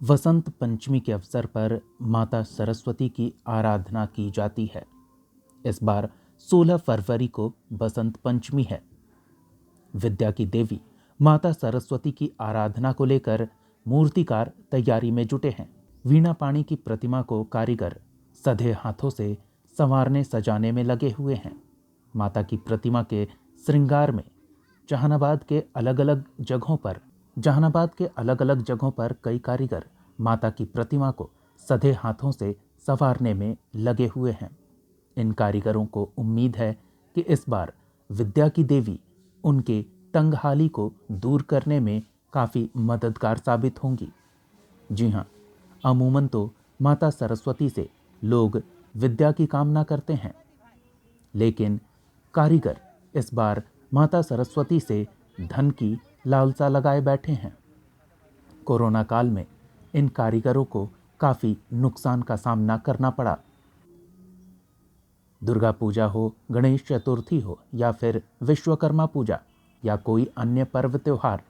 वसंत पंचमी के अवसर पर माता सरस्वती की आराधना की जाती है। इस बार 16 फरवरी को बसंत पंचमी है। विद्या की देवी माता सरस्वती की आराधना को लेकर मूर्तिकार तैयारी में जुटे हैं। वीणा पाणी की प्रतिमा को कारीगर सधे हाथों से संवारने सजाने में लगे हुए हैं। माता की प्रतिमा के श्रृंगार में जहानाबाद के अलग अलग जगहों पर कई कारीगर माता की प्रतिमा को सधे हाथों से संवारने में लगे हुए हैं। इन कारीगरों को उम्मीद है कि इस बार विद्या की देवी उनके तंगहाली को दूर करने में काफ़ी मददगार साबित होंगी। जी हाँ, अमूमन तो माता सरस्वती से लोग विद्या की कामना करते हैं, लेकिन कारीगर इस बार माता सरस्वती से धन की लालसा लगाए बैठे हैं। कोरोना काल में इन कारीगरों को काफ़ी नुकसान का सामना करना पड़ा। दुर्गा पूजा हो, गणेश चतुर्थी हो या फिर विश्वकर्मा पूजा या कोई अन्य पर्व त्योहार,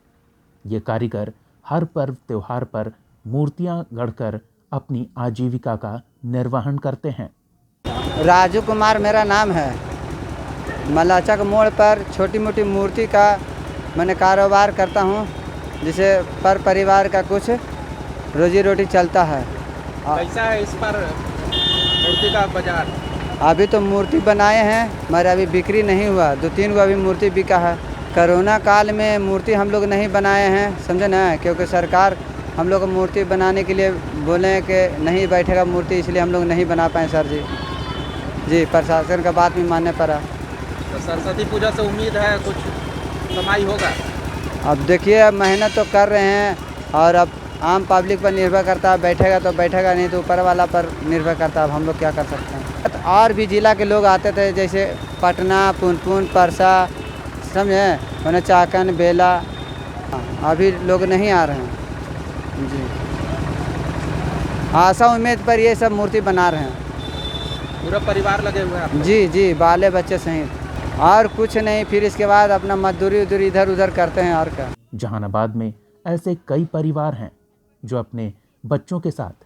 ये कारीगर हर पर्व त्योहार पर मूर्तियां गढ़कर अपनी आजीविका का निर्वहन करते हैं। राजू कुमार मेरा नाम है। मलाचक मोड़ पर छोटी मोटी मूर्ति का मैंने कारोबार करता हूँ, जिसे पर परिवार का कुछ रोजी रोटी चलता है। कैसा है इस पर मूर्ति का बाजार? अभी तो मूर्ति बनाए हैं मगर अभी बिक्री नहीं हुआ। 2-3 गो अभी मूर्ति बिका है। कोरोना काल में मूर्ति हम लोग नहीं बनाए हैं, समझे ना, क्योंकि सरकार हम लोग को मूर्ति बनाने के लिए बोले कि नहीं बैठेगा मूर्ति, इसलिए हम लोग नहीं बना पाए सर जी। प्रशासन का बात भी मानने पड़ा। तो सरस्वती पूजा से उम्मीद है कुछ कमाई होगा? अब देखिए, अब मेहनत तो कर रहे हैं और अब आम पब्लिक पर निर्भर करता है, बैठेगा तो बैठेगा, नहीं तो ऊपर वाला पर निर्भर करता है। अब हम लोग क्या कर सकते हैं। और भी जिला के लोग आते थे, जैसे पटना, पुनपुन, परसा, समझे, मैंने चाकन, बेला। अभी लोग नहीं आ रहे हैं जी। आशा उम्मीद पर ये सब मूर्ति बना रहे हैं। पूरा परिवार लगे हुए हैं? जी, बाले बच्चे सहित। और कुछ नहीं, फिर इसके बाद अपना मजदूरी उधर इधर उधर करते हैं और क्या। जहानाबाद में ऐसे कई परिवार हैं जो अपने बच्चों के साथ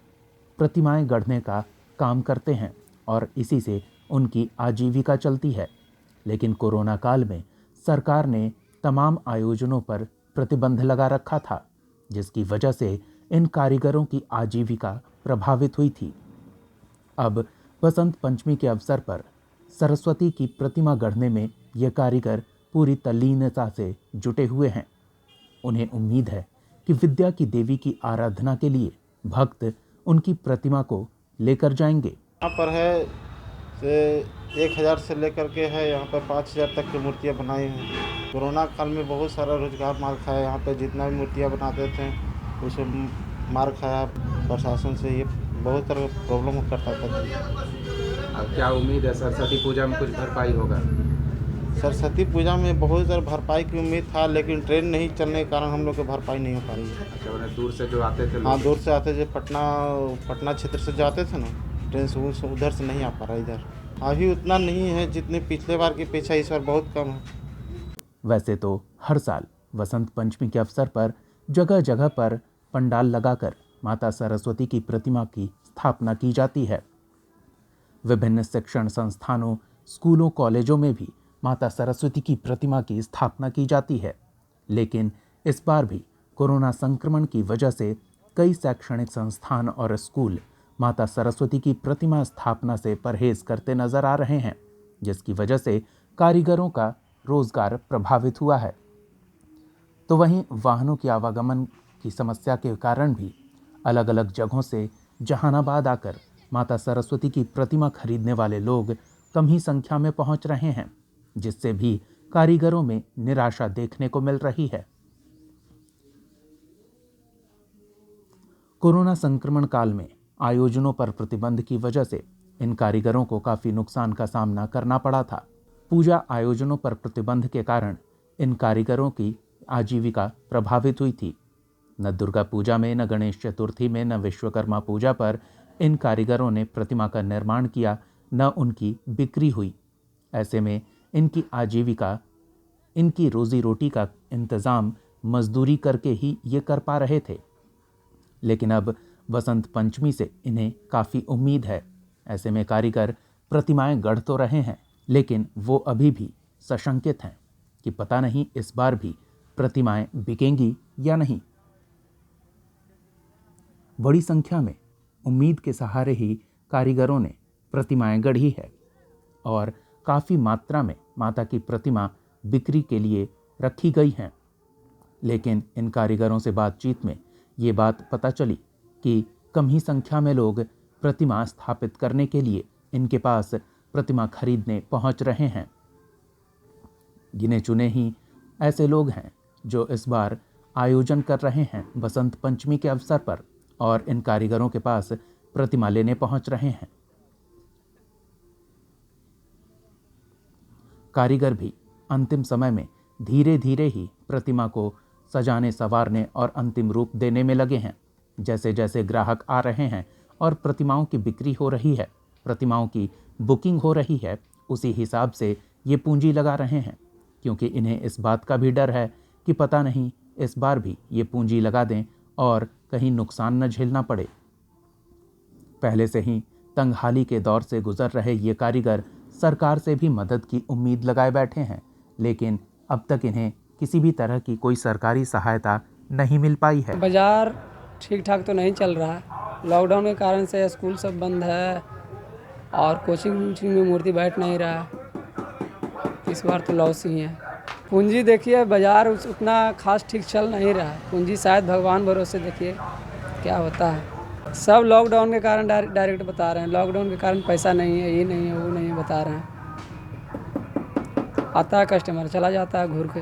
प्रतिमाएं गढ़ने का काम करते हैं और इसी से उनकी आजीविका चलती है। लेकिन कोरोना काल में सरकार ने तमाम आयोजनों पर प्रतिबंध लगा रखा था, जिसकी वजह से इन कारीगरों की आजीविका प्रभावित हुई थी। अब बसंत पंचमी के अवसर पर सरस्वती की प्रतिमा गढ़ने में ये कारीगर पूरी तल्लीनता से जुटे हुए हैं। उन्हें उम्मीद है कि विद्या की देवी की आराधना के लिए भक्त उनकी प्रतिमा को लेकर जाएंगे। यहाँ पर है से 1000 से लेकर के है यहाँ पर 5000 तक की मूर्तियाँ बनाई हैं। कोरोना काल में बहुत सारा रोजगार मार खाया। यहाँ पर जितना भी मूर्तियाँ बनाते थे उसे मार खाया प्रशासन से। ये बहुत तरह प्रॉब्लम करता था। अब क्या उम्मीद है सरस्वती पूजा में कुछ भरपाई होगा? सरस्वती पूजा में बहुत सारा भरपाई की उम्मीद था, लेकिन ट्रेन नहीं चलने के कारण हम लोग की भरपाई नहीं हो पा रही है। अच्छा, उन्हें दूर से जो आते थे? हाँ, दूर से आते थे। पटना क्षेत्र से जाते थे ना, ट्रेन से उधर से नहीं आ पा रहा इधर। अभी उतना नहीं है जितने पिछले बार की अपेक्षा इस बार बहुत कम है। वैसे तो हर साल वसंत पंचमी के अवसर पर जगह जगह पर पंडाल लगाकर माता सरस्वती की प्रतिमा की स्थापना की जाती है। विभिन्न शिक्षण संस्थानों, स्कूलों, कॉलेजों में भी माता सरस्वती की प्रतिमा की स्थापना की जाती है। लेकिन इस बार भी कोरोना संक्रमण की वजह से कई शैक्षणिक संस्थान और स्कूल माता सरस्वती की प्रतिमा स्थापना से परहेज करते नजर आ रहे हैं, जिसकी वजह से कारीगरों का रोजगार प्रभावित हुआ है। तो वहीं वाहनों की आवागमन की समस्या के कारण भी अलग अलग जगहों से जहानाबाद आकर माता सरस्वती की प्रतिमा खरीदने वाले लोग कम ही संख्या में पहुंच रहे हैं, जिससे भी कारीगरों में निराशा देखने को मिल रही है। कोरोना संक्रमण काल में आयोजनों पर प्रतिबंध की वजह से इन कारीगरों को काफी नुकसान का सामना करना पड़ा था। पूजा आयोजनों पर प्रतिबंध के कारण इन कारीगरों की आजीविका प्रभावित हुई थी। न दुर्गा पूजा में, न गणेश चतुर्थी में, न विश्वकर्मा पूजा पर इन कारीगरों ने प्रतिमा का निर्माण किया, न उनकी बिक्री हुई। ऐसे में इनकी आजीविका, इनकी रोजी रोटी का इंतज़ाम मजदूरी करके ही ये कर पा रहे थे। लेकिन अब वसंत पंचमी से इन्हें काफ़ी उम्मीद है। ऐसे में कारीगर प्रतिमाएं गढ़ तो रहे हैं, लेकिन वो अभी भी सशंकित हैं कि पता नहीं इस बार भी प्रतिमाएं बिकेंगी या नहीं। बड़ी संख्या में उम्मीद के सहारे ही कारीगरों ने प्रतिमाएं गढ़ी है और काफ़ी मात्रा में माता की प्रतिमा बिक्री के लिए रखी गई हैं। लेकिन इन कारीगरों से बातचीत में ये बात पता चली कि कम ही संख्या में लोग प्रतिमा स्थापित करने के लिए इनके पास प्रतिमा खरीदने पहुंच रहे हैं। गिने चुने ही ऐसे लोग हैं जो इस बार आयोजन कर रहे हैं बसंत पंचमी के अवसर पर और इन कारीगरों के पास प्रतिमा लेने पहुंच रहे हैं। कारीगर भी अंतिम समय में धीरे धीरे ही प्रतिमा को सजाने संवारने और अंतिम रूप देने में लगे हैं। जैसे जैसे ग्राहक आ रहे हैं और प्रतिमाओं की बिक्री हो रही है, प्रतिमाओं की बुकिंग हो रही है, उसी हिसाब से ये पूंजी लगा रहे हैं, क्योंकि इन्हें इस बात का भी डर है कि पता नहीं इस बार भी ये पूंजी लगा दें और कहीं नुकसान न झेलना पड़े। पहले से ही तंगहाली के दौर से गुजर रहे ये कारीगर सरकार से भी मदद की उम्मीद लगाए बैठे हैं, लेकिन अब तक इन्हें किसी भी तरह की कोई सरकारी सहायता नहीं मिल पाई है। बाज़ार ठीक ठाक तो नहीं चल रहा है। लॉकडाउन के कारण से स्कूल सब बंद है और कोचिंग में मूर्ति बैठ नहीं रहा है। इस बार तो लॉस ही है। पूंजी देखिए, बाज़ार उतना खास ठीक चल नहीं रहा है। पूंजी शायद भगवान भरोसे, देखिए क्या होता है। सब लॉकडाउन के कारण डायरेक्ट बता रहे हैं, लॉकडाउन के कारण पैसा नहीं है, ये नहीं है, वो नहीं है, बता रहे हैं। आता है कस्टमर, चला जाता है घूर के,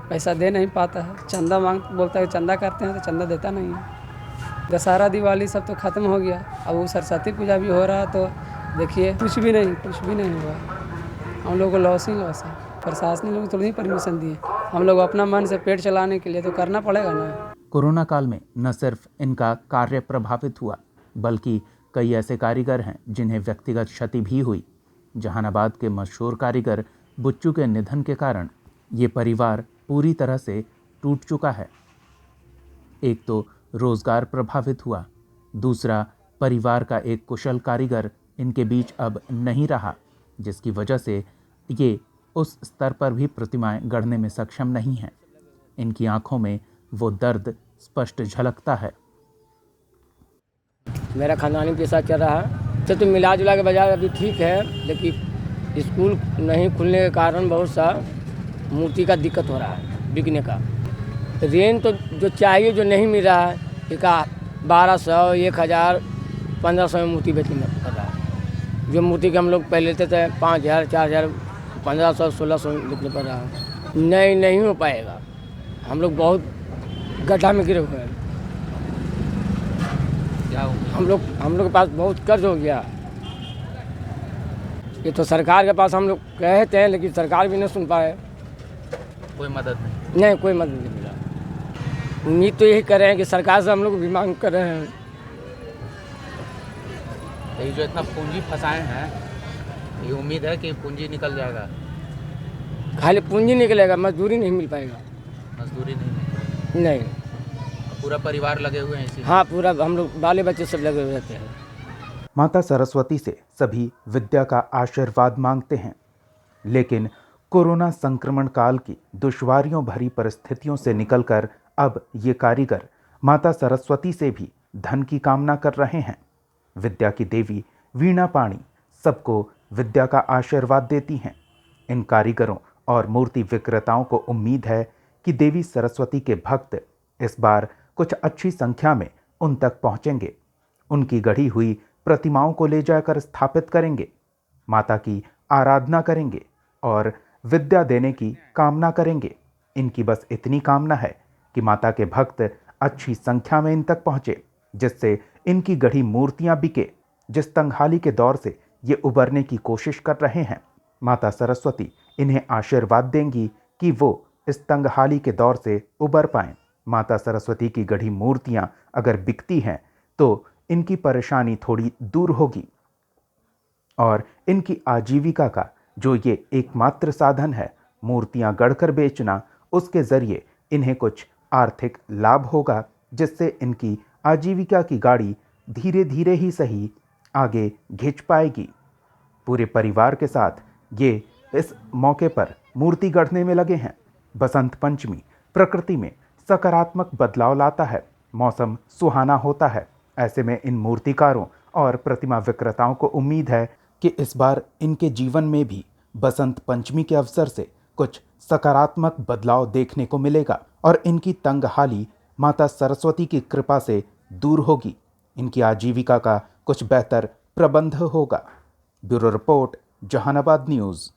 पैसा दे नहीं पाता है। चंदा बोलता है चंदा करते हैं तो चंदा देता नहीं है। दशहरा दिवाली सब तो ख़त्म हो गया, अब वो सरस्वती पूजा भी हो रहा है, तो देखिए कुछ भी नहीं हुआ। हम लोग को लॉस ही लॉस है। प्रशासन लोग थोड़ी परमिशन दिए, हम लोग अपना मन से पेट चलाने के लिए तो करना पड़ेगा ना। कोरोना काल में न सिर्फ इनका कार्य प्रभावित हुआ, बल्कि कई ऐसे कारीगर हैं जिन्हें व्यक्तिगत क्षति भी हुई। जहानाबाद के मशहूर कारीगर बुच्चू के निधन के कारण ये परिवार पूरी तरह से टूट चुका है। एक तो रोजगार प्रभावित हुआ, दूसरा परिवार का एक कुशल कारीगर इनके बीच अब नहीं रहा, जिसकी वजह से ये उस स्तर पर भी प्रतिमाएं गढ़ने में सक्षम नहीं हैं। इनकी आंखों में वो दर्द स्पष्ट झलकता है। मेरा खानदानी पेशा चल रहा है तो मिला जुला के बाजार अभी ठीक है, लेकिन स्कूल नहीं खुलने के कारण बहुत सा मूर्ति का दिक्कत हो रहा है बिकने का। रेंज तो जो चाहिए जो नहीं मिल रहा है, एक 1200, 1000, 1500 में मूर्ति बेचने में कर रहा है। जो मूर्ति के हम लोग पहले लेते थे 5000, 4000, 1500, 1600 बेचने पड़ रहा है। नहीं हो पाएगा। हम लोग बहुत गड्ढा में गिरे हुए हैं। हम लोग के पास बहुत कर्ज हो गया। ये तो सरकार के पास हम लोग कहते हैं, लेकिन सरकार भी नहीं सुन पाए। कोई मदद नहीं, कोई मदद नहीं मिला। उम्मीद तो यही कर रहे हैं कि सरकार से हम लोग भी मांग कर रहे हैं। ये जो इतना पूंजी फंसाए हैं, ये उम्मीद है कि पूंजी निकल जाएगा। खाली पूंजी निकलेगा, मजदूरी नहीं मिल पाएगा। मजदूरी नहीं नहीं। पूरा परिवार लगे हुए हैं इसी। हाँ, पूरा हम लोग बाले बच्चे सब लगे हुए रहते हैं। माता सरस्वती से सभी विद्या का आशीर्वाद मांगते हैं, लेकिन कोरोना संक्रमण काल की दुश्वारियों भरी परिस्थितियों से निकलकर अब ये कारीगर माता सरस्वती से भी धन की कामना कर रहे हैं। विद्या की देवी वीणा पाणी सबको विद्या का आशीर्वाद देती हैं। इन कारीगरों और मूर्ति विक्रेताओं को उम्मीद है कि देवी सरस्वती के भक्त इस बार कुछ अच्छी संख्या में उन तक पहुंचेंगे, उनकी गढ़ी हुई प्रतिमाओं को ले जाकर स्थापित करेंगे, माता की आराधना करेंगे और विद्या देने की कामना करेंगे। इनकी बस इतनी कामना है कि माता के भक्त अच्छी संख्या में इन तक पहुँचे, जिससे इनकी गढ़ी मूर्तियाँ बिके। जिस तंगहाली के दौर से ये उबरने की कोशिश कर रहे हैं, माता सरस्वती इन्हें आशीर्वाद देंगी कि वो इस तंगहाली के दौर से उबर पाएं। माता सरस्वती की गढ़ी मूर्तियां अगर बिकती हैं तो इनकी परेशानी थोड़ी दूर होगी और इनकी आजीविका का जो ये एकमात्र साधन है, मूर्तियां गढ़कर बेचना, उसके ज़रिए इन्हें कुछ आर्थिक लाभ होगा, जिससे इनकी आजीविका की गाड़ी धीरे धीरे ही सही आगे खिंच पाएगी। पूरे परिवार के साथ ये इस मौके पर मूर्ति गढ़ने में लगे हैं। बसंत पंचमी प्रकृति में सकारात्मक बदलाव लाता है, मौसम सुहाना होता है। ऐसे में इन मूर्तिकारों और प्रतिमा विक्रेताओं को उम्मीद है कि इस बार इनके जीवन में भी बसंत पंचमी के अवसर से कुछ सकारात्मक बदलाव देखने को मिलेगा और इनकी तंगहाली माता सरस्वती की कृपा से दूर होगी। इनकी आजीविका का कुछ बेहतर प्रबंध होगा। Bureau report, Jehanabad news.